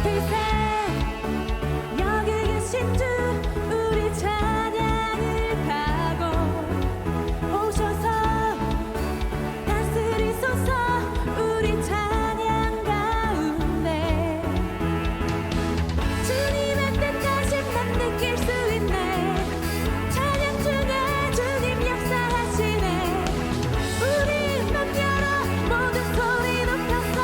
이제 여기 계신 주 우리 찬양을 가고 오셔서 다스리소서 우리 찬양 가운데 주님의 뜻하심만 느낄 수 있네. 찬양 중에 주님 역사하시네. 우리 맘 열어 모든 소리 높여서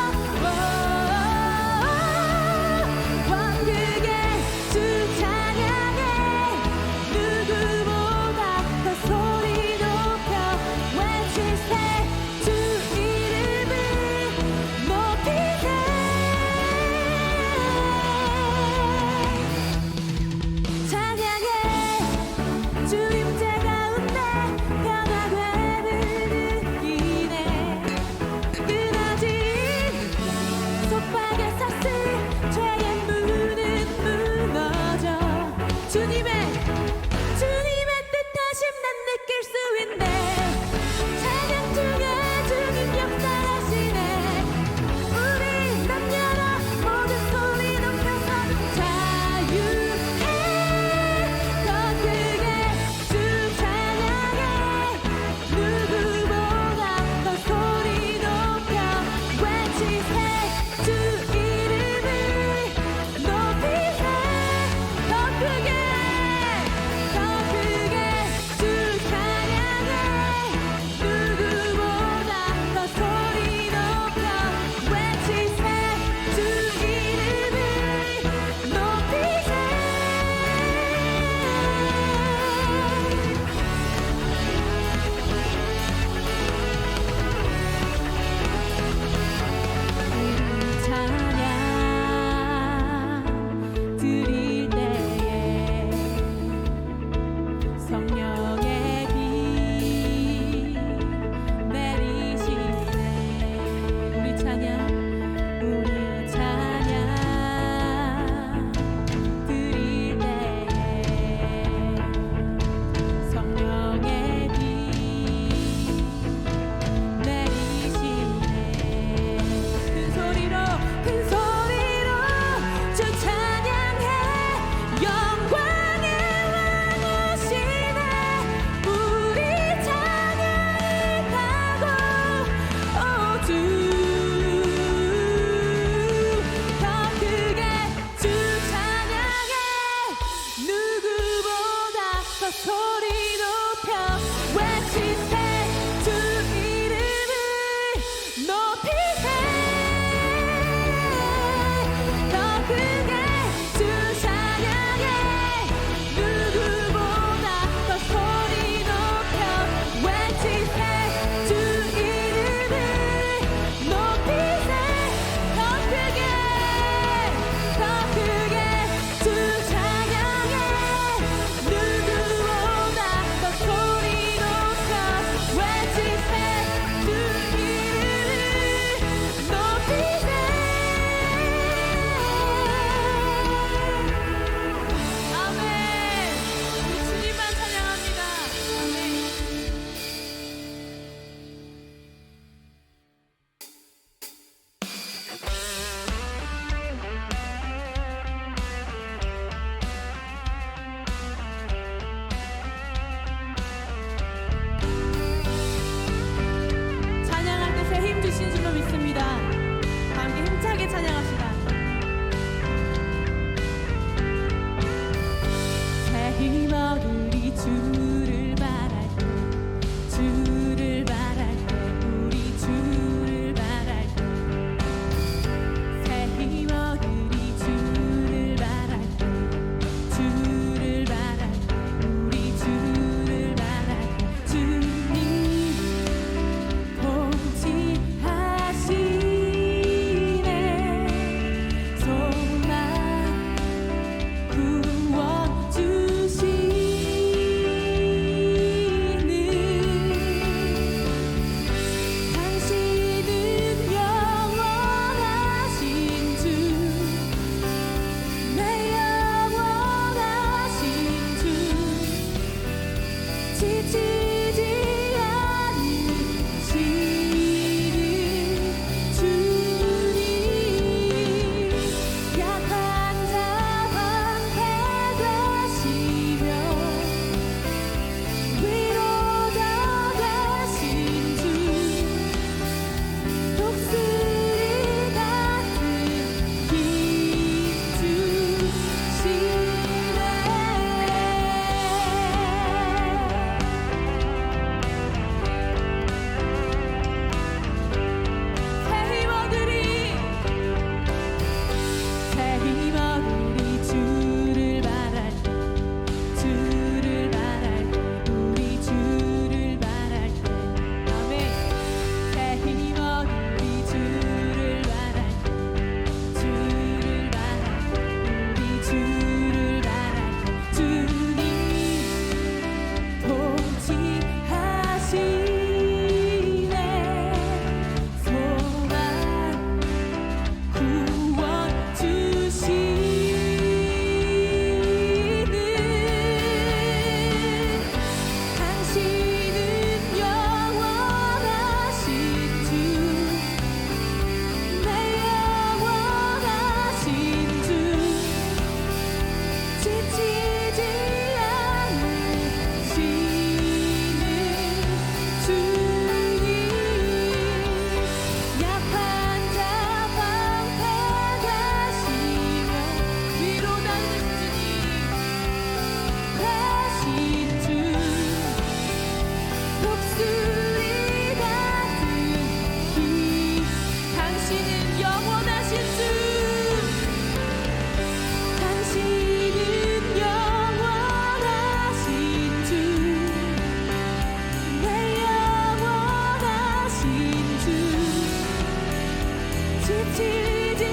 지치지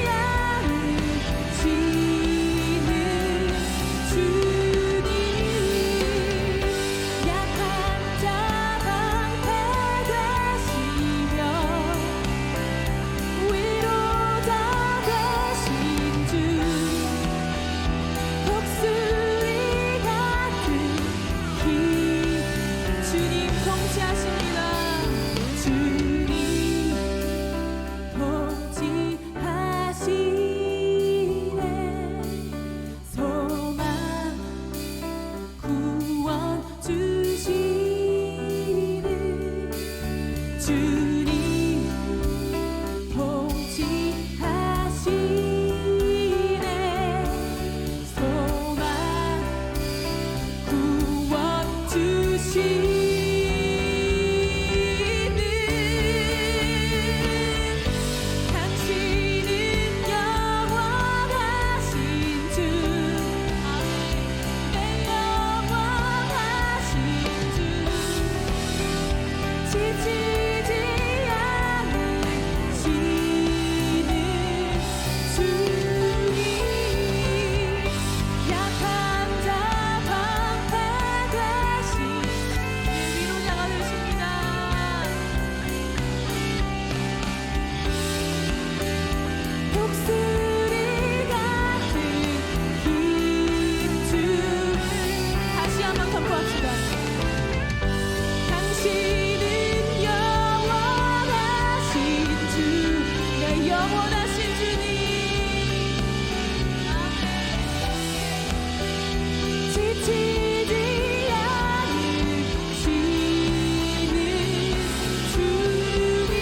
않으시는 주님 약한 자 방패 되시며 위로자 되신 주 독수리 같은 힘 주님 통치하십니다. 주님 통치하시네. 소망 구원 주시는 주님 통치하시네. 소망 구원 주시는 당신은 영원하신 주 내 영원하신 주 지치지 않으시는 주님 약한 자 방패 되신 위로자가 되십니다. 독수리 같은 긴 주 다시 한번 선포합시다. 당신은 영원하신 주 내 영원하신 주님 지치지 않으시는 주님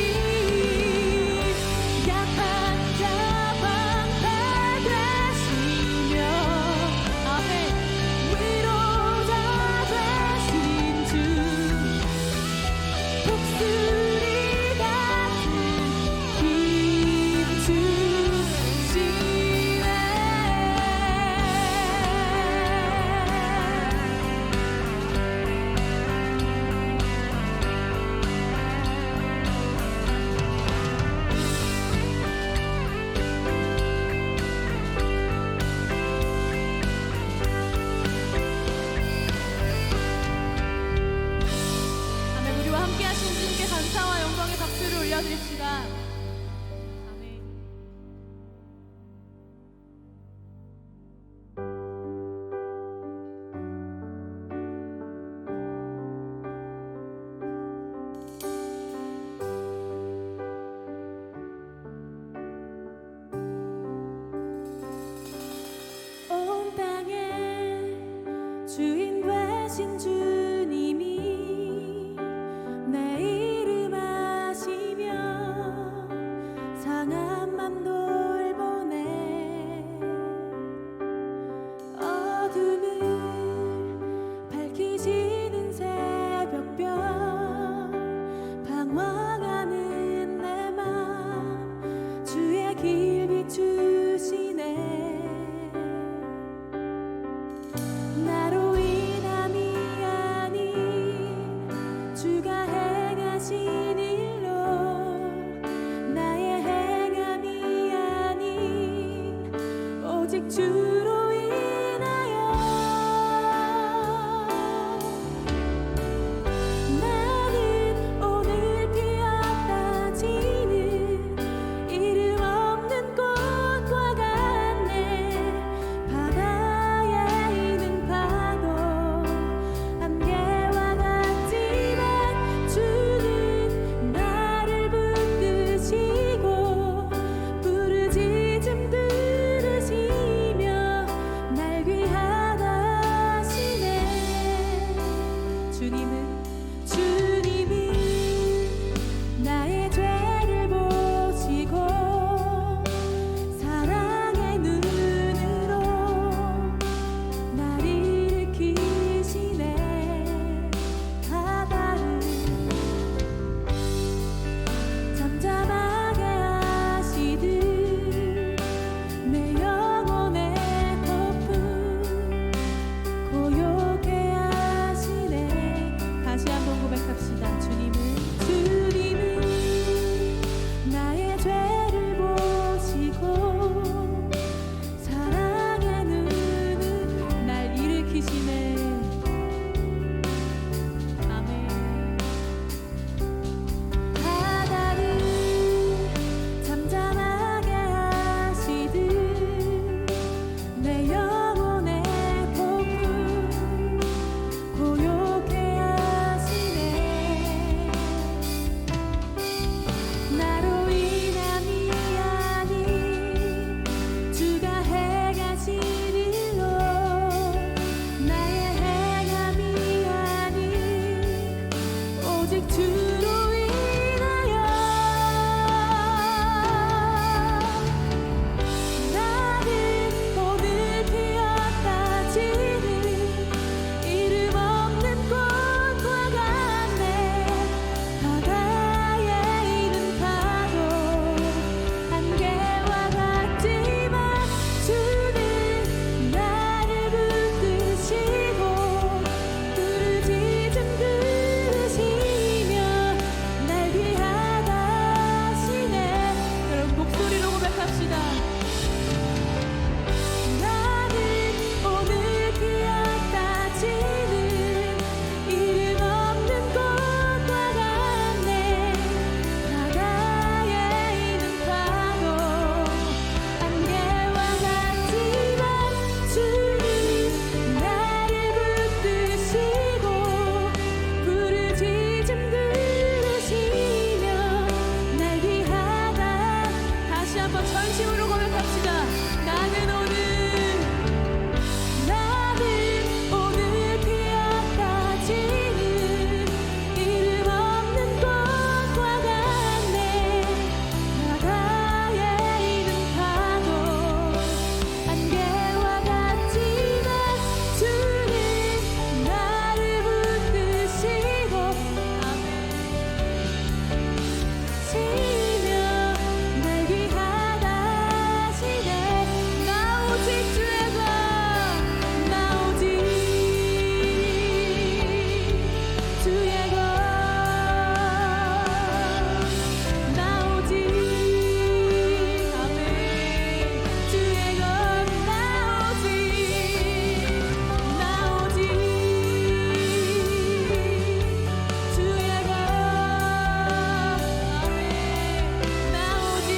약한 자 방패 되시며 아멘 위로자 되신 주 독수리 같은 힘 주시네. 아멘. 우리와 함께 하신 주님께 감사와 영광의 박수를 올려드립시다. 아멘. 온 땅의 주인 되신 주님이 내 이름 아시며 상한 맘 돌보네. 어둠을 밝히시는 새벽별 방황하는 내 맘 주의 길 비추시네. 나로 인함이 아닌 주가 행하신 일로 나의 행함이 아닌 오직 주로 인하여 나는 오늘 피었다 지는 이름 없는 꽃과 같네. 바다에 있는 파도 안개와 같지만 주는 나를 붙드시고 부르짖음 들으시며 진심으로 고백합시다. 나는 오늘 피어다지는 이름 없는 꽃과 같네. 바다에 있는 파도 안개와 같지만 주는 나를 붙드시고 지며 날 귀하다시네. 나 오직 주의 것, 나 오직 주의 것, 나 오직 아멘. 주의 것, 나 오직 주의 것, 아멘. 나 오직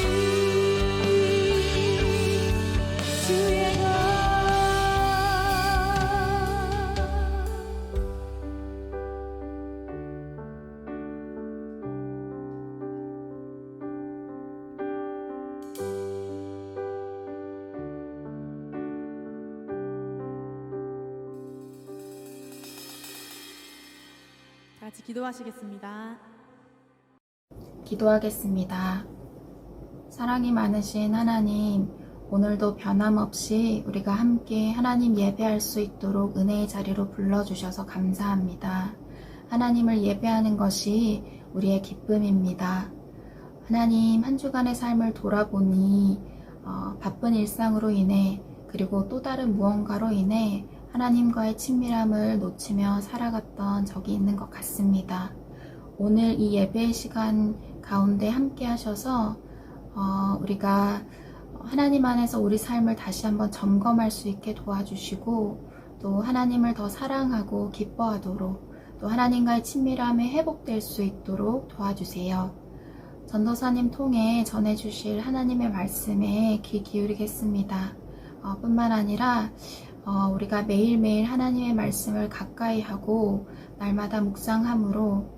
주의 것. 다 같이 기도하시겠습니다. 기도하겠습니다. 사랑이 많으신 하나님, 오늘도 변함없이 우리가 함께 하나님 예배할 수 있도록 은혜의 자리로 불러주셔서 감사합니다. 하나님을 예배하는 것이 우리의 기쁨입니다. 하나님, 한 주간의 삶을 돌아보니 바쁜 일상으로 인해 그리고 또 다른 무언가로 인해 하나님과의 친밀함을 놓치며 살아갔던 적이 있는 것 같습니다. 오늘 이 예배의 시간 가운데 함께 하셔서 우리가 하나님 안에서 우리 삶을 다시 한번 점검할 수 있게 도와주시고, 또 하나님을 더 사랑하고 기뻐하도록, 또 하나님과의 친밀함이 회복될 수 있도록 도와주세요. 전도사님 통해 전해주실 하나님의 말씀에 귀 기울이겠습니다. 뿐만 아니라 우리가 매일매일 하나님의 말씀을 가까이 하고 날마다 묵상함으로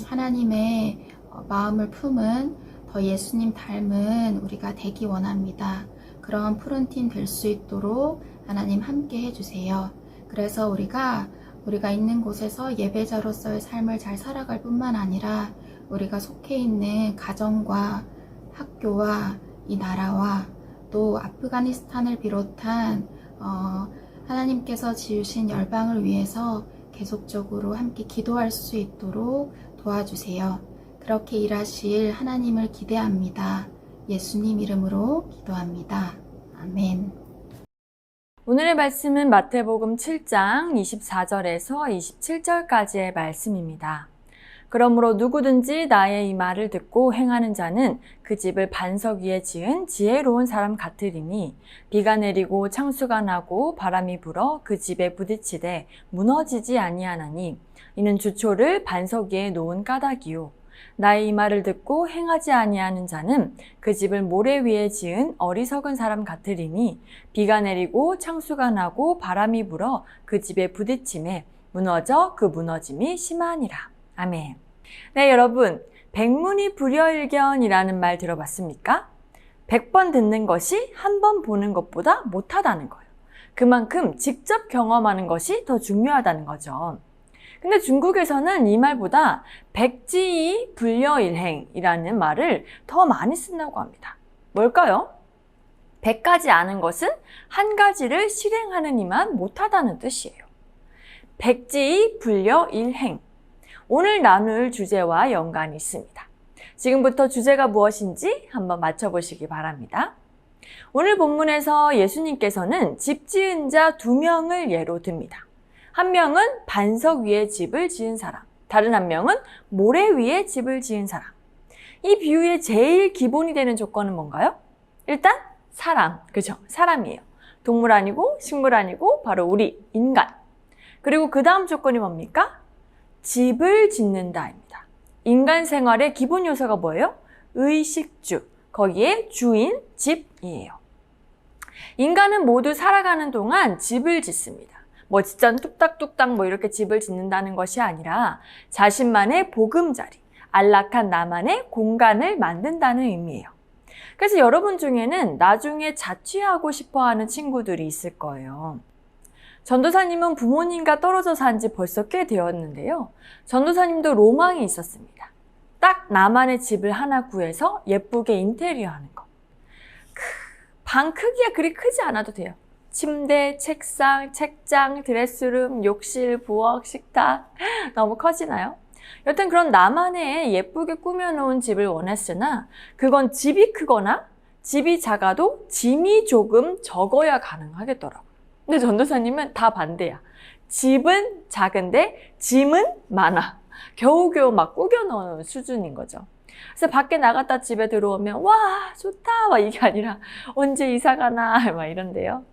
하나님의 마음을 품은 더 예수님 닮은 우리가 되기 원합니다. 그런 푸른 팀 될 수 있도록 하나님 함께 해주세요. 그래서 우리가 있는 곳에서 예배자로서의 삶을 잘 살아갈 뿐만 아니라 우리가 속해 있는 가정과 학교와 이 나라와 또 아프가니스탄을 비롯한 하나님께서 지으신 열방을 위해서 계속적으로 함께 기도할 수 있도록 도와주세요. 그렇게 일하실 하나님을 기대합니다. 예수님 이름으로 기도합니다. 아멘. 오늘의 말씀은 마태복음 7장 24절에서 27절까지의 말씀입니다. 그러므로 누구든지 나의 이 말을 듣고 행하는 자는 그 집을 반석 위에 지은 지혜로운 사람 같으리니 비가 내리고 창수가 나고 바람이 불어 그 집에 부딪히되 무너지지 아니하나니 이는 주초를 반석 위에 놓은 까닭이요. 나의 이 말을 듣고 행하지 아니하는 자는 그 집을 모래 위에 지은 어리석은 사람 같으리니 비가 내리고 창수가 나고 바람이 불어 그 집에 부딪힘에 무너져 그 무너짐이 심하니라. 아멘. 네, 여러분, 백문이 불여일견이라는 말 들어봤습니까? 100번 듣는 것이 한 번 보는 것보다 못하다는 거예요. 그만큼 직접 경험하는 것이 더 중요하다는 거죠. 근데 중국에서는 이 말보다 백지이 불여일행이라는 말을 더 많이 쓴다고 합니다. 뭘까요? 100가지 아는 것은 한 가지를 실행하는 이만 못하다는 뜻이에요. 백지이 불여일행. 오늘 나눌 주제와 연관이 있습니다. 지금부터 주제가 무엇인지 한번 맞춰보시기 바랍니다. 오늘 본문에서 예수님께서는 집 지은 자 2명을 예로 듭니다. 한 명은 반석 위에 집을 지은 사람, 다른 한 명은 모래 위에 집을 지은 사람. 이 비유의 제일 기본이 되는 조건은 뭔가요? 일단 사람, 그죠? 사람이에요. 동물 아니고 식물 아니고 바로 우리 인간. 그리고 그 다음 조건이 뭡니까? 집을 짓는다입니다. 인간 생활의 기본 요소가 뭐예요? 의식주, 거기에 주인, 집이에요. 인간은 모두 살아가는 동안 집을 짓습니다. 뭐 진짜 뚝딱뚝딱 이렇게 집을 짓는다는 것이 아니라 자신만의 보금자리, 안락한 나만의 공간을 만든다는 의미예요. 그래서 여러분 중에는 나중에 자취하고 싶어 하는 친구들이 있을 거예요. 전도사님은 부모님과 떨어져 산 지 벌써 꽤 되었는데요. 전도사님도 로망이 있었습니다. 딱 나만의 집을 하나 구해서 예쁘게 인테리어 하는 거. 방 크기가 그리 크지 않아도 돼요. 침대, 책상, 책장, 드레스룸, 욕실, 부엌, 식탁. 너무 커지나요? 여튼 그런 나만의 예쁘게 꾸며놓은 집을 원했으나 그건 집이 크거나 집이 작아도 짐이 조금 적어야 가능하겠더라고요. 근데 전도사님은 다 반대야. 집은 작은데 짐은 많아. 겨우겨우 막 꾸겨 넣는 수준인 거죠. 그래서 밖에 나갔다 집에 들어오면 와 좋다 막 이게 아니라 언제 이사 가나 막 이런데요.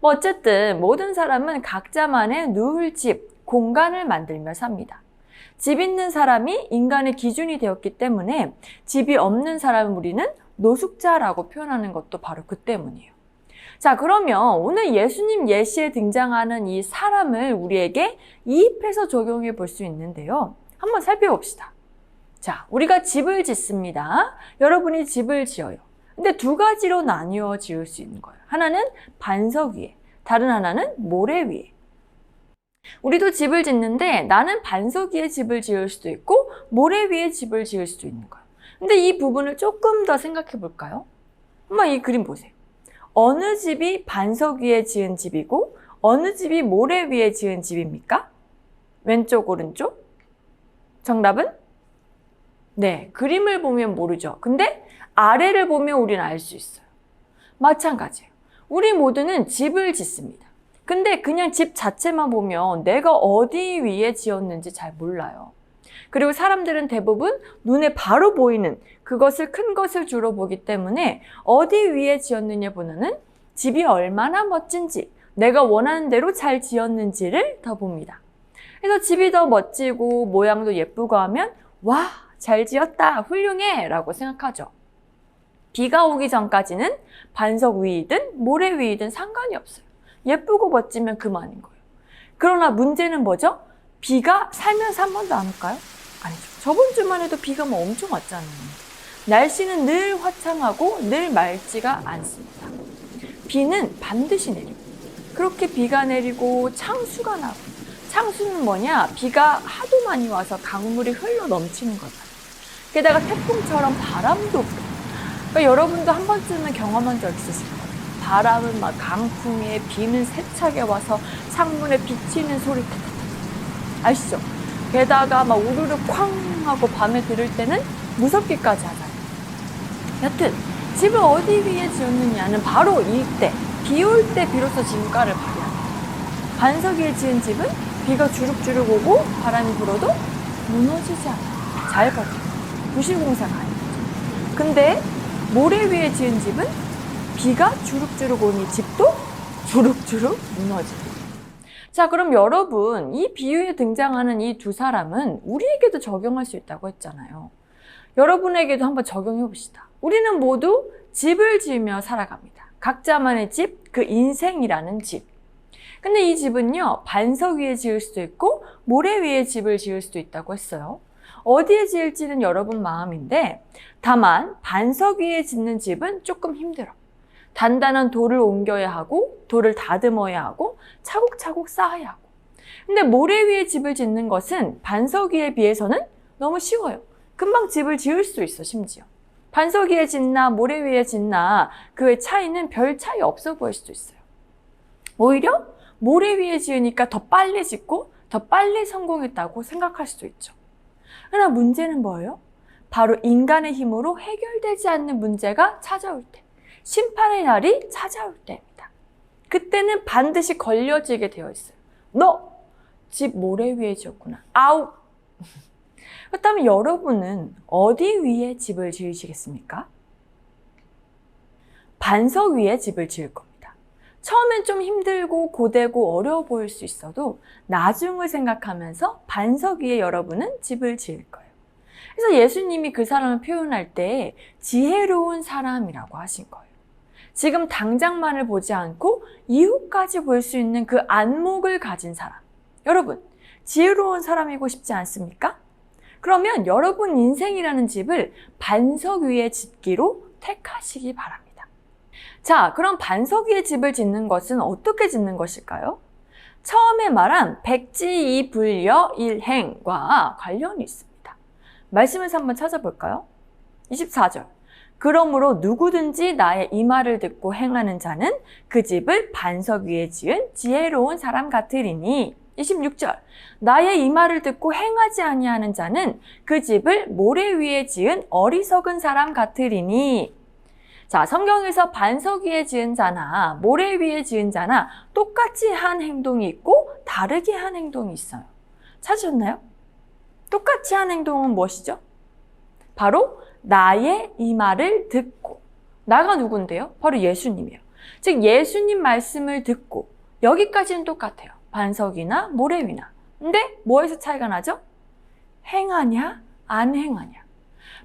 뭐 어쨌든 모든 사람은 각자만의 누울 집, 공간을 만들며 삽니다. 집 있는 사람이 인간의 기준이 되었기 때문에 집이 없는 사람을 우리는 노숙자라고 표현하는 것도 바로 그 때문이에요. 자, 그러면 오늘 예수님 예시에 등장하는 이 사람을 우리에게 이입해서 적용해 볼 수 있는데요. 한번 살펴봅시다. 자, 우리가 집을 짓습니다. 여러분이 집을 지어요. 근데 두 가지로 나뉘어 지을 수 있는 거예요. 하나는 반석 위에, 다른 하나는 모래 위에. 우리도 집을 짓는데 나는 반석 위에 집을 지을 수도 있고 모래 위에 집을 지을 수도 있는 거예요. 근데 이 부분을 조금 더 생각해 볼까요? 한번 이 그림 보세요. 어느 집이 반석 위에 지은 집이고 어느 집이 모래 위에 지은 집입니까? 왼쪽, 오른쪽? 정답은? 네, 그림을 보면 모르죠. 근데 아래를 보면 우리는 알 수 있어요. 마찬가지예요. 우리 모두는 집을 짓습니다. 근데 그냥 집 자체만 보면 내가 어디 위에 지었는지 잘 몰라요. 그리고 사람들은 대부분 눈에 바로 보이는 그것을 큰 것을 주로 보기 때문에 어디 위에 지었느냐보다는 집이 얼마나 멋진지 내가 원하는 대로 잘 지었는지를 더 봅니다. 그래서 집이 더 멋지고 모양도 예쁘고 하면 와, 잘 지었다, 훌륭해 라고 생각하죠. 비가 오기 전까지는 반석 위이든 모래 위이든 상관이 없어요. 예쁘고 멋지면 그만인 거예요. 그러나 문제는 뭐죠? 비가 살면서 한 번도 안 올까요? 아니죠. 저번 주만 해도 비가 뭐 엄청 왔잖아요. 날씨는 늘 화창하고 늘 맑지가 않습니다. 비는 반드시 내리고 그렇게 비가 내리고 창수가 나고 창수는 뭐냐? 비가 하도 많이 와서 강물이 흘러 넘치는 거잖아요. 게다가 태풍처럼 바람도 불어요. 그러니까 여러분도 한 번쯤은 경험한 적 있으실 거예요. 바람은 막 강풍에 비는 세차게 와서 창문에 비치는 소리 타타타 아시죠? 게다가 막 우르르 쾅 하고 밤에 들을 때는 무섭기까지 하잖아요. 여튼 집을 어디 위에 지었느냐는 바로 이때 비 올 때 비로소 진가를 발휘합니다. 반석 위에 지은 집은 비가 주룩주룩 오고 바람이 불어도 무너지지 않아요. 잘 버텨요. 부실공사가 아니죠. 근데 모래 위에 지은 집은 비가 주룩주룩 오니 집도 주룩주룩 무너지고. 자, 그럼 여러분, 이 비유에 등장하는 이 두 사람은 우리에게도 적용할 수 있다고 했잖아요. 여러분에게도 한번 적용해 봅시다. 우리는 모두 집을 지으며 살아갑니다. 각자만의 집, 그 인생이라는 집. 근데 이 집은요, 반석 위에 지을 수도 있고 모래 위에 집을 지을 수도 있다고 했어요. 어디에 지을지는 여러분 마음인데 다만 반석 위에 짓는 집은 조금 힘들어. 단단한 돌을 옮겨야 하고 돌을 다듬어야 하고 차곡차곡 쌓아야 하고. 근데 모래 위에 집을 짓는 것은 반석 위에 비해서는 너무 쉬워요. 금방 집을 지을 수 있어. 심지어 반석 위에 짓나 모래 위에 짓나 그의 차이는 별 차이 없어 보일 수도 있어요. 오히려 모래 위에 지으니까 더 빨리 짓고 더 빨리 성공했다고 생각할 수도 있죠. 그러나 문제는 뭐예요? 바로 인간의 힘으로 해결되지 않는 문제가 찾아올 때, 심판의 날이 찾아올 때입니다. 그때는 반드시 걸려지게 되어 있어요. 너 집 모래 위에 지었구나. 아우! 그렇다면 여러분은 어디 위에 집을 지으시겠습니까? 반석 위에 집을 지을 겁니다. 처음엔 좀 힘들고 고되고 어려워 보일 수 있어도 나중을 생각하면서 반석 위에 여러분은 집을 지을 거예요. 그래서 예수님이 그 사람을 표현할 때 지혜로운 사람이라고 하신 거예요. 지금 당장만을 보지 않고 이후까지 볼 수 있는 그 안목을 가진 사람. 여러분, 지혜로운 사람이고 싶지 않습니까? 그러면 여러분 인생이라는 집을 반석 위에 짓기로 택하시기 바랍니다. 자, 그럼 반석 위에 집을 짓는 것은 어떻게 짓는 것일까요? 처음에 말한 백지이불여일행과 관련이 있습니다. 말씀에서 한번 찾아볼까요? 24절. 그러므로 누구든지 나의 이 말을 듣고 행하는 자는 그 집을 반석 위에 지은 지혜로운 사람 같으리니. 26절. 나의 이 말을 듣고 행하지 아니하는 자는 그 집을 모래 위에 지은 어리석은 사람 같으리니. 자, 성경에서 반석 위에 지은 자나 모래 위에 지은 자나 똑같이 한 행동이 있고 다르게 한 행동이 있어요. 찾으셨나요? 똑같이 한 행동은 무엇이죠? 바로 나의 이 말을 듣고. 나가 누군데요? 바로 예수님이에요. 즉 예수님 말씀을 듣고. 여기까지는 똑같아요. 반석이나 모래 위나. 근데 뭐에서 차이가 나죠? 행하냐 안 행하냐.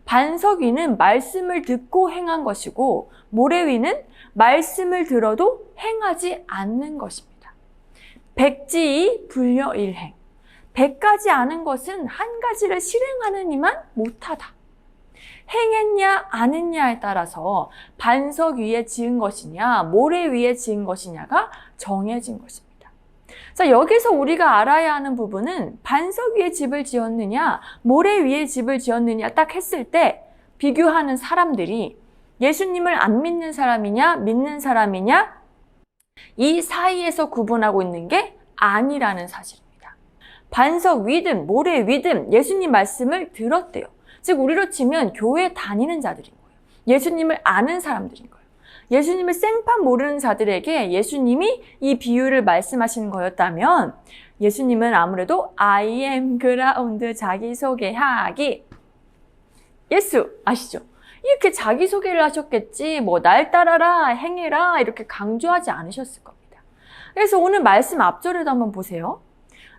반석 위는 말씀을 듣고 행한 것이고 모래 위는 말씀을 들어도 행하지 않는 것입니다. 백지이 불여일행. 100가지 아는 것은 한 가지를 실행하는 이만 못하다. 행했냐 안 했냐에 따라서 반석 위에 지은 것이냐 모래 위에 지은 것이냐가 정해진 것입니다. 자, 여기서 우리가 알아야 하는 부분은 반석 위에 집을 지었느냐 모래 위에 집을 지었느냐 딱 했을 때 비교하는 사람들이 예수님을 안 믿는 사람이냐 믿는 사람이냐 이 사이에서 구분하고 있는 게 아니라는 사실입니다. 반석 위든 모래 위든 예수님 말씀을 들었대요. 즉 우리로 치면 교회 다니는 자들인 거예요. 예수님을 아는 사람들인 거예요. 예수님을 생판 모르는 자들에게 예수님이 이 비유를 말씀하시는 거였다면 예수님은 아무래도 I am ground 자기소개하기. 예수 아시죠? 이렇게 자기소개를 하셨겠지 뭐 날 따라라 행해라 이렇게 강조하지 않으셨을 겁니다. 그래서 오늘 말씀 앞절에도 한번 보세요.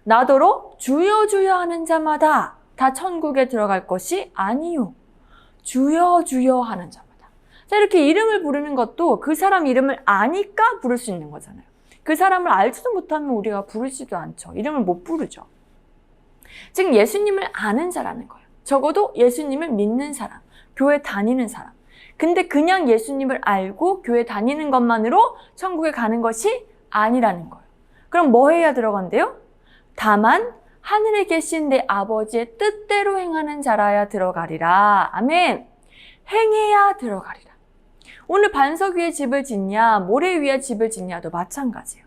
나더러 주여 주여 하는 자마다 다 천국에 들어갈 것이 아니요. 주여 주여 하는 자마다. 자, 이렇게 이름을 부르는 것도 그 사람 이름을 아니까 부를 수 있는 거잖아요. 그 사람을 알지도 못하면 우리가 부르지도 않죠. 이름을 못 부르죠. 즉 예수님을 아는 자라는 거예요. 적어도 예수님을 믿는 사람, 교회 다니는 사람. 근데 그냥 예수님을 알고 교회 다니는 것만으로 천국에 가는 것이 아니라는 거예요. 그럼 뭐 해야 들어간대요? 다만 하늘에 계신 내 아버지의 뜻대로 행하는 자라야 들어가리라. 아멘. 행해야 들어가리라. 오늘 반석 위에 집을 짓냐 모래 위에 집을 짓냐도 마찬가지예요.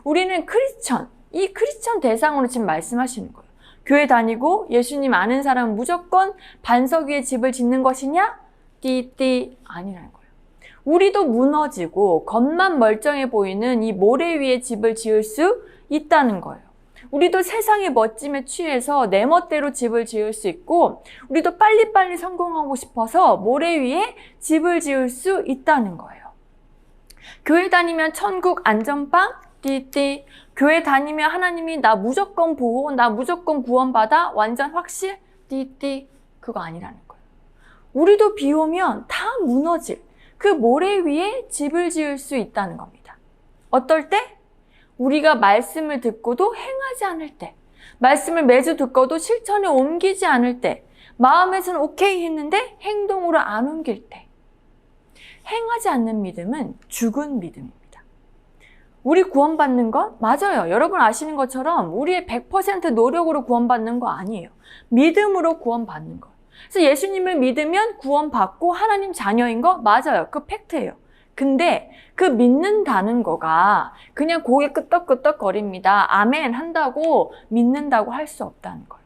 우리는 크리스천, 이 크리스천 대상으로 지금 말씀하시는 거예요. 교회 다니고 예수님 아는 사람은 무조건 반석 위에 집을 짓는 것이냐? 띠띠 아니라는 거예요. 우리도 무너지고 겉만 멀쩡해 보이는 이 모래 위에 집을 지을 수 있다는 거예요. 우리도 세상의 멋짐에 취해서 내 멋대로 집을 지을 수 있고 우리도 빨리빨리 성공하고 싶어서 모래 위에 집을 지을 수 있다는 거예요. 교회 다니면 천국 안전빵? 띠띠. 교회 다니면 하나님이 나 무조건 보호, 나 무조건 구원받아? 완전 확실? 띠띠. 그거 아니라는 거예요. 우리도 비 오면 다 무너질 그 모래 위에 집을 지을 수 있다는 겁니다. 어떨 때? 우리가 말씀을 듣고도 행하지 않을 때, 말씀을 매주 듣고도 실천에 옮기지 않을 때, 마음에서는 오케이 했는데 행동으로 안 옮길 때. 행하지 않는 믿음은 죽은 믿음입니다. 우리 구원받는 것? 맞아요. 여러분 아시는 것처럼 우리의 100% 노력으로 구원받는 거 아니에요. 믿음으로 구원받는 거. 그래서 예수님을 믿으면 구원받고 하나님 자녀인 거? 맞아요. 그 팩트예요. 근데 그 믿는다는 거가 그냥 고개 끄덕끄덕거립니다. 아멘 한다고 믿는다고 할 수 없다는 거예요.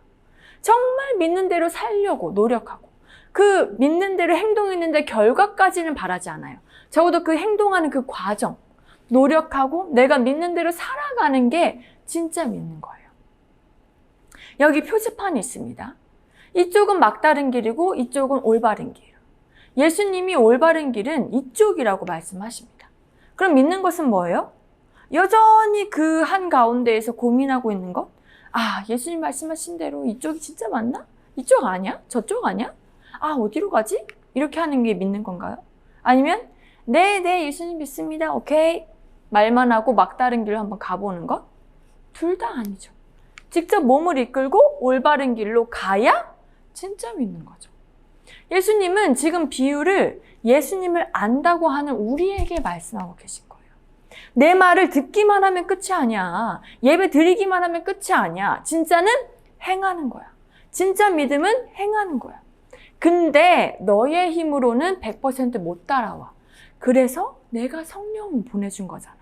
정말 믿는 대로 살려고 노력하고 그 믿는 대로 행동했는데 결과까지는 바라지 않아요. 적어도 그 행동하는 그 과정, 노력하고 내가 믿는 대로 살아가는 게 진짜 믿는 거예요. 여기 표지판이 있습니다. 이쪽은 막다른 길이고 이쪽은 올바른 길. 예수님이 올바른 길은 이쪽이라고 말씀하십니다. 그럼 믿는 것은 뭐예요? 여전히 그 한가운데에서 고민하고 있는 것? 아, 예수님 말씀하신 대로 이쪽이 진짜 맞나? 이쪽 아니야? 저쪽 아니야? 아, 어디로 가지? 이렇게 하는 게 믿는 건가요? 아니면 네, 예수님 믿습니다. 오케이. 말만 하고 막다른 길로 한번 가보는 것? 둘 다 아니죠. 직접 몸을 이끌고 올바른 길로 가야 진짜 믿는 거죠. 예수님은 지금 비유를 예수님을 안다고 하는 우리에게 말씀하고 계신 거예요. 내 말을 듣기만 하면 끝이 아니야. 예배 드리기만 하면 끝이 아니야. 진짜는 행하는 거야. 진짜 믿음은 행하는 거야. 근데 너의 힘으로는 100% 못 따라와. 그래서 내가 성령 보내준 거잖아.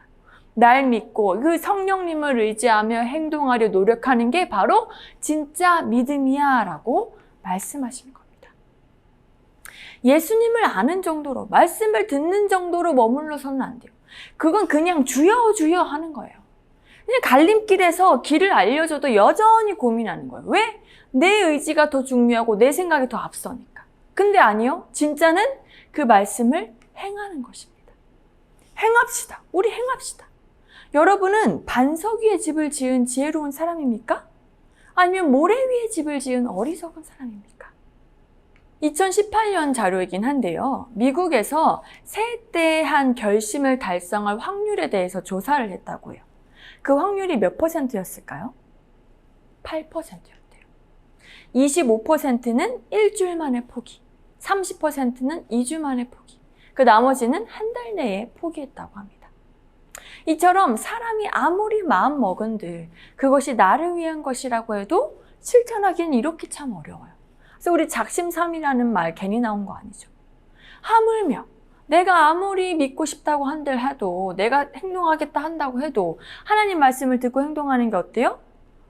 날 믿고 그 성령님을 의지하며 행동하려 노력하는 게 바로 진짜 믿음이야 라고 말씀하시는 겁니다. 예수님을 아는 정도로, 말씀을 듣는 정도로 머물러서는 안 돼요. 그건 그냥 주여 주여 하는 거예요. 그냥 갈림길에서 길을 알려줘도 여전히 고민하는 거예요. 왜? 내 의지가 더 중요하고 내 생각이 더 앞서니까. 근데 아니요. 진짜는 그 말씀을 행하는 것입니다. 행합시다. 우리 행합시다. 여러분은 반석 위에 집을 지은 지혜로운 사람입니까? 아니면 모래 위에 집을 지은 어리석은 사람입니까? 2018년 자료이긴 한데요. 미국에서 세대한 결심을 달성할 확률에 대해서 조사를 했다고 해요. 그 확률이 몇 %였을까요? 8%였대요. 25%는 일주일 만에 포기, 30%는 2주 만에 포기, 그 나머지는 한 달 내에 포기했다고 합니다. 이처럼 사람이 아무리 마음 먹은들 그것이 나를 위한 것이라고 해도 실천하기는 이렇게 참 어려워요. 그래서 우리 작심삼일이라는 말 괜히 나온 거 아니죠. 하물며 내가 아무리 믿고 싶다고 한들 해도, 내가 행동하겠다 한다고 해도 하나님 말씀을 듣고 행동하는 게 어때요?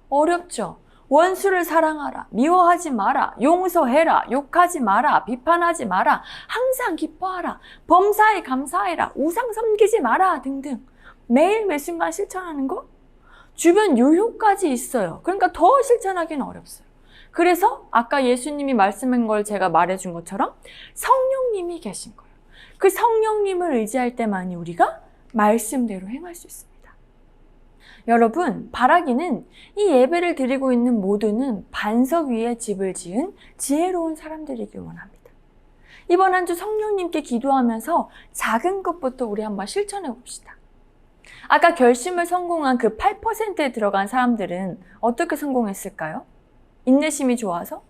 어렵죠. 원수를 사랑하라, 미워하지 마라, 용서해라, 욕하지 마라, 비판하지 마라, 항상 기뻐하라, 범사에 감사해라, 우상 섬기지 마라 등등 매일 매 순간 실천하는 거? 주변 유효까지 있어요. 그러니까 더 실천하기는 어렵어요. 그래서 아까 예수님이 말씀한 걸 제가 말해준 것처럼 성령님이 계신 거예요. 그 성령님을 의지할 때만이 우리가 말씀대로 행할 수 있습니다. 여러분, 바라기는 이 예배를 드리고 있는 모두는 반석 위에 집을 지은 지혜로운 사람들이길 원합니다. 이번 한 주 성령님께 기도하면서 작은 것부터 우리 한번 실천해 봅시다. 아까 결심을 성공한 그 8%에 들어간 사람들은 어떻게 성공했을까요? 인내심이 좋아서?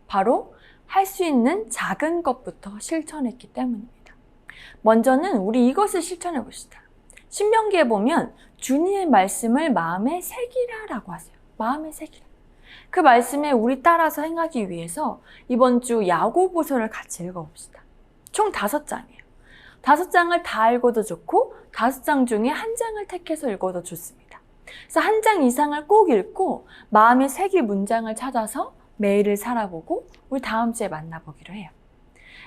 바로 할 수 있는 작은 것부터 실천했기 때문입니다. 먼저는 우리 이것을 실천해 봅시다. 신명기에 보면 주님의 말씀을 마음에 새기라라고 하세요. 마음에 새기라. 그 말씀에 우리 따라서 행하기 위해서 이번 주 야고보서를 같이 읽어봅시다. 총 5장이에요. 5장을 다 읽어도 좋고 5장 중에 한 장을 택해서 읽어도 좋습니다. 그래서 한 장 이상을 꼭 읽고 마음에 새길 문장을 찾아서 매일을 살아보고 우리 다음 주에 만나보기로 해요.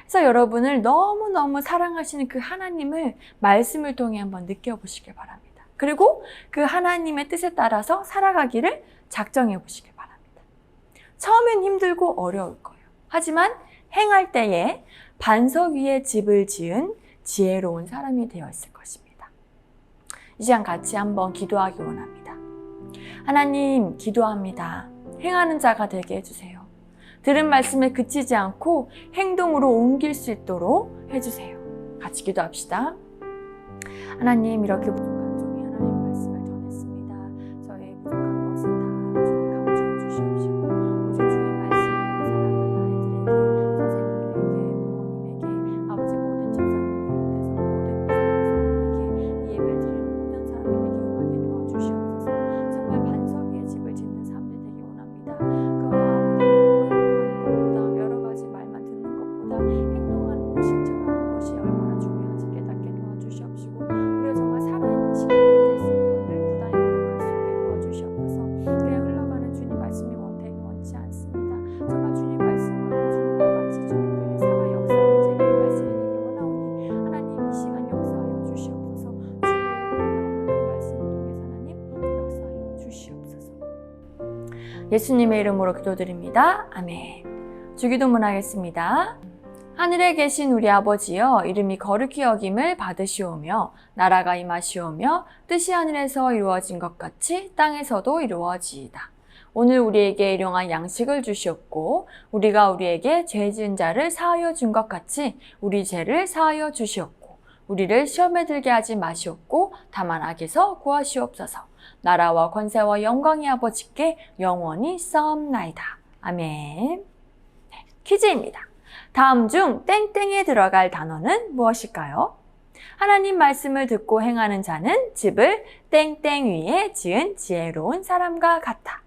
그래서 여러분을 너무너무 사랑하시는 그 하나님을 말씀을 통해 한번 느껴보시길 바랍니다. 그리고 그 하나님의 뜻에 따라서 살아가기를 작정해 보시길 바랍니다. 처음엔 힘들고 어려울 거예요. 하지만 행할 때에 반석 위에 집을 지은 지혜로운 사람이 되어 있을 것입니다. 이 시간 같이 한번 기도하기 원합니다. 하나님, 기도합니다. 행하는 자가 되게 해주세요. 들은 말씀에 그치지 않고 행동으로 옮길 수 있도록 해주세요. 같이 기도합시다. 하나님, 이렇게 부족한 종이 하나님 말씀을 전했습니다. 저의 부족한 것은 다 주님 감추어 주시옵시고 오직 주의 말씀을 사랑하는 아이들에게, 선생님들에게, 부모님에게, 아버지 모든 집사님들 모든 성도님에게, 이 예배를 드리는 모든 사람들에게 임하게 도와주시옵소서. 정말 반석 위에 집을 짓는 사람들 되기 원합니다. 그 아무리 믿고 행동하는 것보다, 여러 가지 말만 듣는 것보다 행동하는 것, 실천하는 것이 얼마나 중요한지 깨닫게 도와주시옵시고, 우리가 정말 살아있는 시간이 될 수 있도록 늘 부단히 노력할 수 있게 도와주시옵소서. 그냥 흘러가는 주님 말씀이 원치 않습니다. 정말 주님 말씀으로 주님과 같이 주님의 살아 역사하고 제기는 말씀이 되기 원하오니 하나님, 이 시간 역사하여 주시옵소서. 주의 나오는 그 말씀을 통해서 하나님 역사하여 주시옵소서. 예수님의 이름으로 기도드립니다. 아멘. 주기도문 하겠습니다. 하늘에 계신 우리 아버지여, 이름이 거룩히 여김을 받으시오며 나라가 임하시오며 뜻이 하늘에서 이루어진 것 같이 땅에서도 이루어지이다. 오늘 우리에게 일용할 양식을 주시옵고 우리가 우리에게 죄 지은 자를 사하여 준 것 같이 우리 죄를 사하여 주시옵고 우리를 시험에 들게 하지 마시옵고 다만 악에서 구하시옵소서. 나라와 권세와 영광이 아버지께 영원히 싸움나이다. 아멘. 퀴즈입니다. 다음 중 땡땡에 들어갈 단어는 무엇일까요? 하나님 말씀을 듣고 행하는 자는 집을 땡땡 위에 지은 지혜로운 사람과 같아.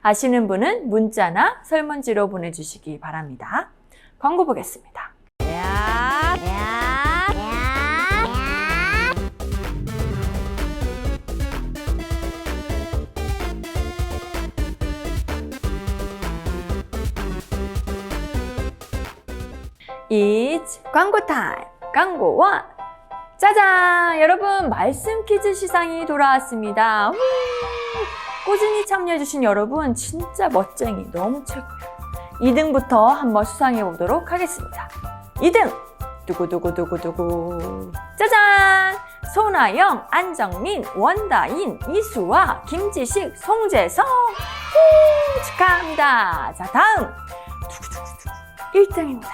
아시는 분은 문자나 설문지로 보내주시기 바랍니다. 광고 보겠습니다. It's 광고 타임! 광고와 짜잔! 여러분, 말씀 퀴즈 시상이 돌아왔습니다. 꾸준히 참여해주신 여러분, 진짜 멋쟁이, 너무 최고예요. 2등부터 한번 수상해 보도록 하겠습니다. 2등! 두구두구두구두구. 짜잔! 손아영, 안정민, 원다인, 이수와, 김지식, 송재성. 축하합니다. 자, 다음! 두구두구두구. 1등입니다.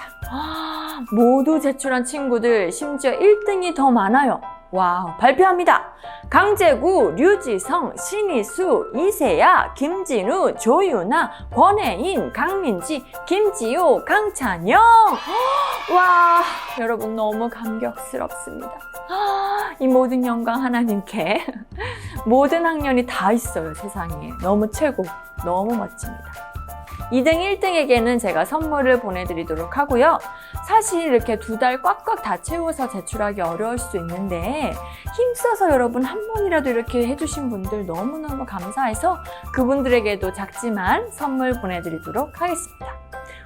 모두 제출한 친구들, 심지어 1등이 더 많아요. 와우, 발표합니다. 강재구, 류지성, 신희수, 이세야, 김진우, 조유나, 권혜인, 강민지, 김지호, 강찬영. 와, 여러분 너무 감격스럽습니다. 이 모든 영광 하나님께. 모든 학년이 다 있어요, 세상에. 너무 최고, 너무 멋집니다. 2등, 1등에게는 제가 선물을 보내드리도록 하고요. 사실 이렇게 2달 꽉꽉 다 채워서 제출하기 어려울 수 있는데 힘써서 여러분 한 번이라도 이렇게 해주신 분들 너무너무 감사해서 그분들에게도 작지만 선물 보내드리도록 하겠습니다.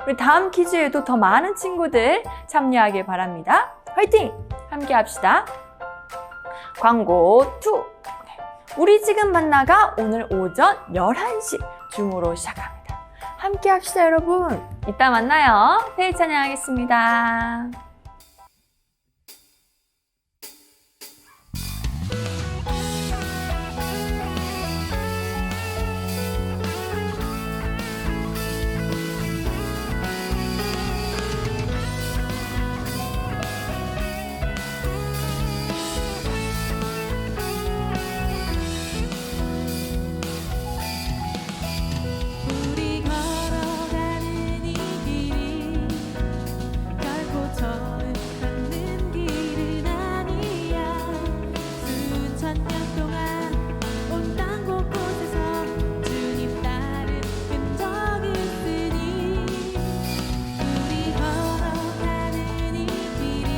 우리 다음 퀴즈에도 더 많은 친구들 참여하길 바랍니다. 화이팅! 함께 합시다. 광고 2. 우리 지금 만나가 오늘 오전 11시 줌으로 시작합니다. 함께 합시다, 여러분. 이따 만나요. 새해 찬양하겠습니다. 우리 걸어가는 이 길이 결코 처음 걷는 길은 아니야. 수천 년 동안 온 땅 곳곳에서 주님 따른 흔적 있으니 우리 걸어가는 이 길이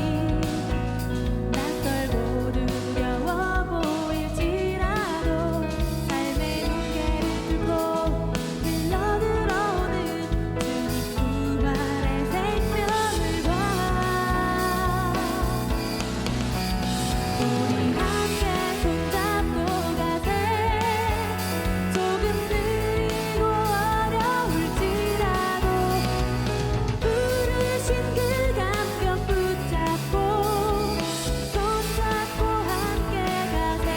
낯설고 두려워 보일지라도 삶의 무게를 들고 흘러 들어오는 주님 부활의 생명을 봐. 우리 함께 손잡고 가세. 조금 느리고 어려울지라도 부르신 그 감격 붙잡고 손잡고 함께 가세.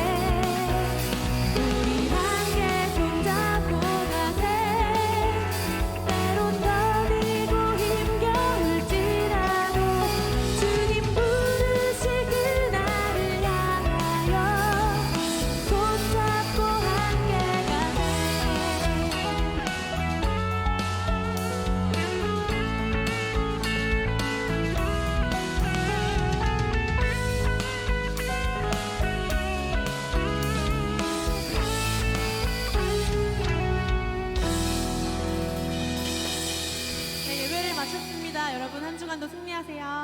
우리 함께 손잡고 가세. 때론 더디고 힘겨울지라도 주님 부르실 그날을 향하여 손잡고 함께 가세. 네, 예배를 마쳤습니다. 여러분 한 주간도 승리하세요.